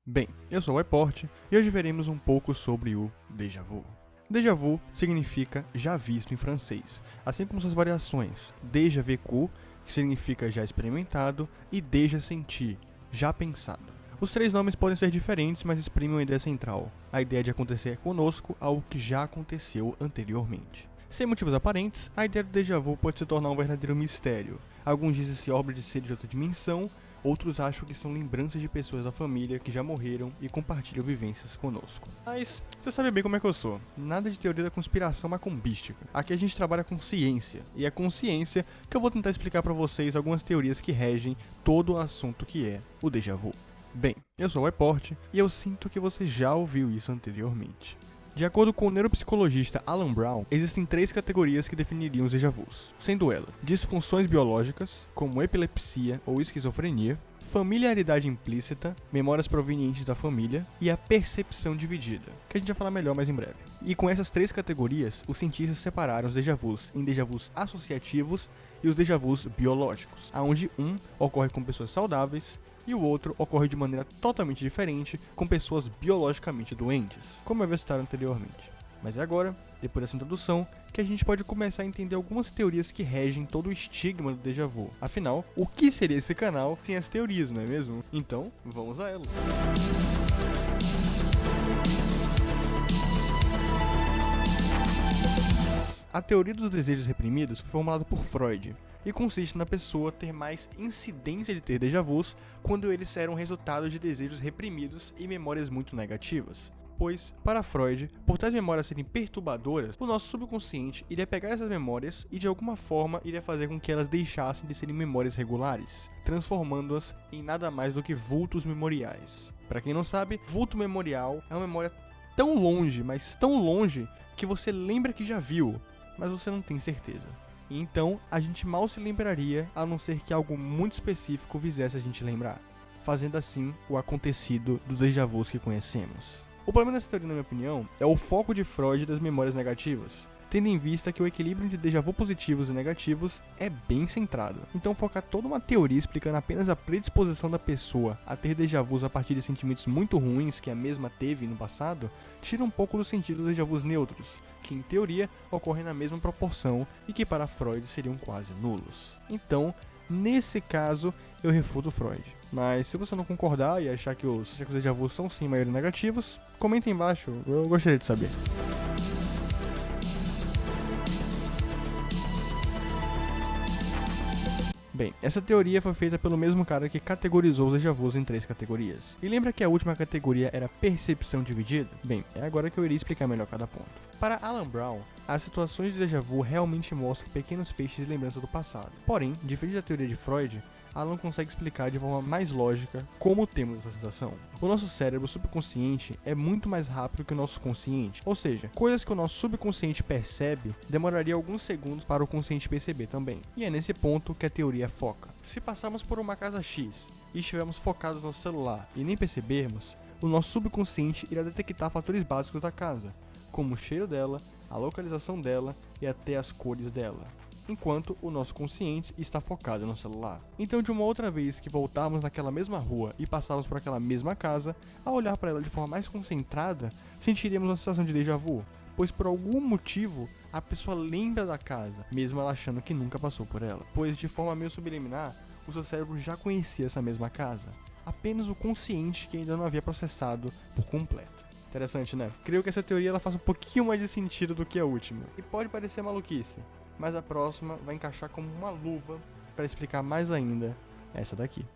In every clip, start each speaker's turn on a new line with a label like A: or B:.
A: Bem, eu sou o iPort e hoje veremos um pouco sobre o déjà vu. Déjà vu significa já visto em francês, assim como suas variações déjà vécu, que significa já experimentado, e déjà senti, já pensado. Os três nomes podem ser diferentes, mas exprimem uma ideia central, a ideia de acontecer conosco algo que já aconteceu anteriormente. Sem motivos aparentes, a ideia do déjà vu pode se tornar um verdadeiro mistério. Alguns dizem ser obra de ser de outra dimensão, outros acham que são lembranças de pessoas da família que já morreram e compartilham vivências conosco. Mas você sabe bem como é que eu sou. Nada de teoria da conspiração macumbística. Aqui a gente trabalha com ciência, e é com ciência que eu vou tentar explicar pra vocês algumas teorias que regem todo o assunto que é o déjà vu. Bem, eu sou o iPort e eu sinto que você já ouviu isso anteriormente. De acordo com o neuropsicologista Alan Brown, existem três categorias que definiriam os déjà vus, sendo elas disfunções biológicas, como epilepsia ou esquizofrenia, familiaridade implícita, memórias provenientes da família e a percepção dividida, que a gente vai falar melhor mais em breve. E com essas três categorias, os cientistas separaram os déjà vus em déjà vus associativos e os déjà vus biológicos, onde um ocorre com pessoas saudáveis e o outro ocorre de maneira totalmente diferente com pessoas biologicamente doentes, como eu havia citado anteriormente. Mas é agora, depois dessa introdução, que a gente pode começar a entender algumas teorias que regem todo o estigma do déjà vu. Afinal, o que seria esse canal sem as teorias, não é mesmo? Então, vamos a elas. A teoria dos desejos reprimidos foi formulada por Freud e consiste na pessoa ter mais incidência de ter déjà vus quando eles eram resultado de desejos reprimidos e memórias muito negativas. Pois, para Freud, por tais memórias serem perturbadoras, o nosso subconsciente iria pegar essas memórias e de alguma forma iria fazer com que elas deixassem de serem memórias regulares, transformando-as em nada mais do que vultos memoriais. Para quem não sabe, vulto memorial é uma memória tão longe, mas tão longe, que você lembra que já viu, mas você não tem certeza. E então, a gente mal se lembraria, a não ser que algo muito específico fizesse a gente lembrar, fazendo assim o acontecido dos déjà vus que conhecemos. O problema dessa teoria, na minha opinião, é o foco de Freud das memórias negativas, tendo em vista que o equilíbrio entre déjà vu positivos e negativos é bem centrado. Então focar toda uma teoria explicando apenas a predisposição da pessoa a ter déjà vus a partir de sentimentos muito ruins que a mesma teve no passado, tira um pouco do sentido dos déjà vus neutros, que em teoria ocorrem na mesma proporção e que para Freud seriam quase nulos. Então, nesse caso, eu refuto Freud. Mas se você não concordar e achar que os déjà vus são sim maioria negativos, comenta aí embaixo, eu gostaria de saber. Bem, essa teoria foi feita pelo mesmo cara que categorizou os déjà vus em três categorias. E lembra que a última categoria era percepção dividida? Bem, é agora que eu iria explicar melhor cada ponto. Para Alan Brown, as situações de déjà vu realmente mostram pequenos feixes de lembrança do passado. Porém, diferente da teoria de Freud, Alan consegue explicar de forma mais lógica como temos essa sensação. O nosso cérebro subconsciente é muito mais rápido que o nosso consciente, ou seja, coisas que o nosso subconsciente percebe demoraria alguns segundos para o consciente perceber também. E é nesse ponto que a teoria foca. Se passarmos por uma casa X e estivermos focados no celular e nem percebermos, o nosso subconsciente irá detectar fatores básicos da casa, como o cheiro dela, a localização dela e até as cores dela, enquanto o nosso consciente está focado no celular. Então, de uma outra vez que voltarmos naquela mesma rua e passarmos por aquela mesma casa, ao olhar para ela de forma mais concentrada, sentiríamos uma sensação de déjà vu, pois por algum motivo a pessoa lembra da casa, mesmo ela achando que nunca passou por ela, pois de forma meio subliminar, o seu cérebro já conhecia essa mesma casa, apenas o consciente que ainda não havia processado por completo. Interessante, né? Creio que essa teoria ela faz um pouquinho mais de sentido do que a última, e pode parecer maluquice, mas a próxima vai encaixar como uma luva para explicar mais ainda essa daqui.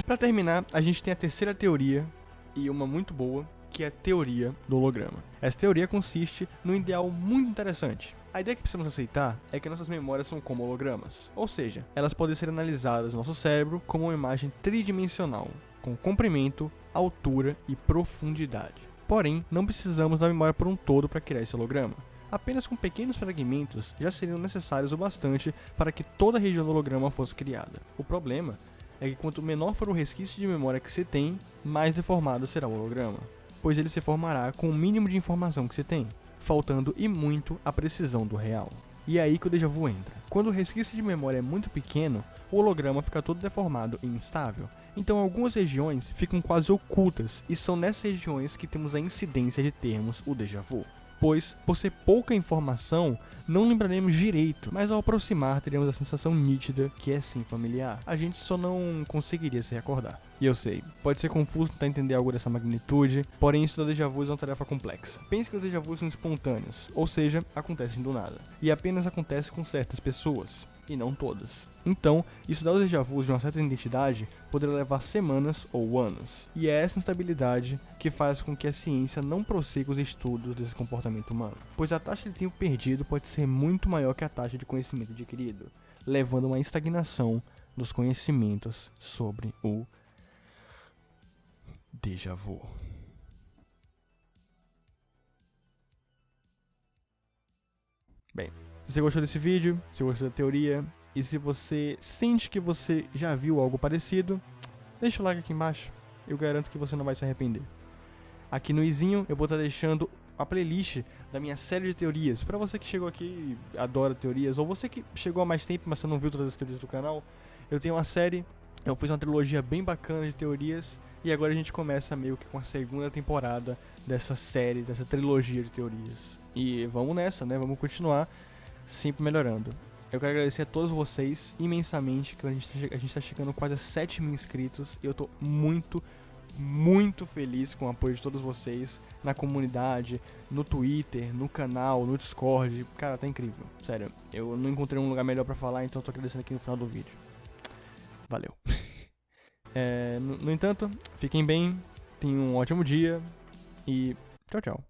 A: Para terminar, a gente tem a terceira teoria, e uma muito boa, que é a teoria do holograma. Essa teoria consiste num ideal muito interessante. A ideia que precisamos aceitar é que nossas memórias são como hologramas, ou seja, elas podem ser analisadas no nosso cérebro como uma imagem tridimensional, com comprimento, altura e profundidade. Porém, não precisamos da memória por um todo para criar esse holograma. Apenas com pequenos fragmentos já seriam necessários o bastante para que toda a região do holograma fosse criada. O problema é que quanto menor for o resquício de memória que você tem, mais deformado será o holograma, pois ele se formará com o mínimo de informação que você tem, faltando e muito a precisão do real. E é aí que o déjà vu entra. Quando o resquício de memória é muito pequeno, o holograma fica todo deformado e instável. Então algumas regiões ficam quase ocultas, e são nessas regiões que temos a incidência de termos o déjà vu. Pois, por ser pouca informação, não lembraremos direito, mas ao aproximar teremos a sensação nítida que é sim familiar. A gente só não conseguiria se recordar. E eu sei, pode ser confuso tentar entender algo dessa magnitude, porém estudar déjà vu é uma tarefa complexa. Pense que os déjà vu são espontâneos, ou seja, acontecem do nada. E apenas acontece com certas pessoas, e não todas. Então, estudar os déjà vus de uma certa identidade poderá levar semanas ou anos. E é essa instabilidade que faz com que a ciência não prossiga os estudos desse comportamento humano. Pois a taxa de tempo perdido pode ser muito maior que a taxa de conhecimento adquirido, levando a uma estagnação dos conhecimentos sobre o déjà vu. Bem, se você gostou desse vídeo, se você gostou da teoria, e se você sente que você já viu algo parecido, deixa o like aqui embaixo. Eu garanto que você não vai se arrepender. Aqui no izinho eu vou estar deixando a playlist da minha série de teorias. Para você que chegou aqui e adora teorias, ou você que chegou há mais tempo, mas você não viu todas as teorias do canal, eu tenho uma série, eu fiz uma trilogia bem bacana de teorias, e agora a gente começa meio que com a segunda temporada dessa série, dessa trilogia de teorias. E vamos nessa, né? Vamos continuar sempre melhorando. Eu quero agradecer a todos vocês imensamente, que a gente tá chegando quase a 7.000 inscritos, e eu tô muito feliz com o apoio de todos vocês na comunidade, no Twitter, no canal, no Discord. Cara, tá incrível, sério. Eu não encontrei um lugar melhor pra falar, então eu tô agradecendo aqui no final do vídeo. Valeu. No entanto, fiquem bem, tenham um ótimo dia e tchau, tchau.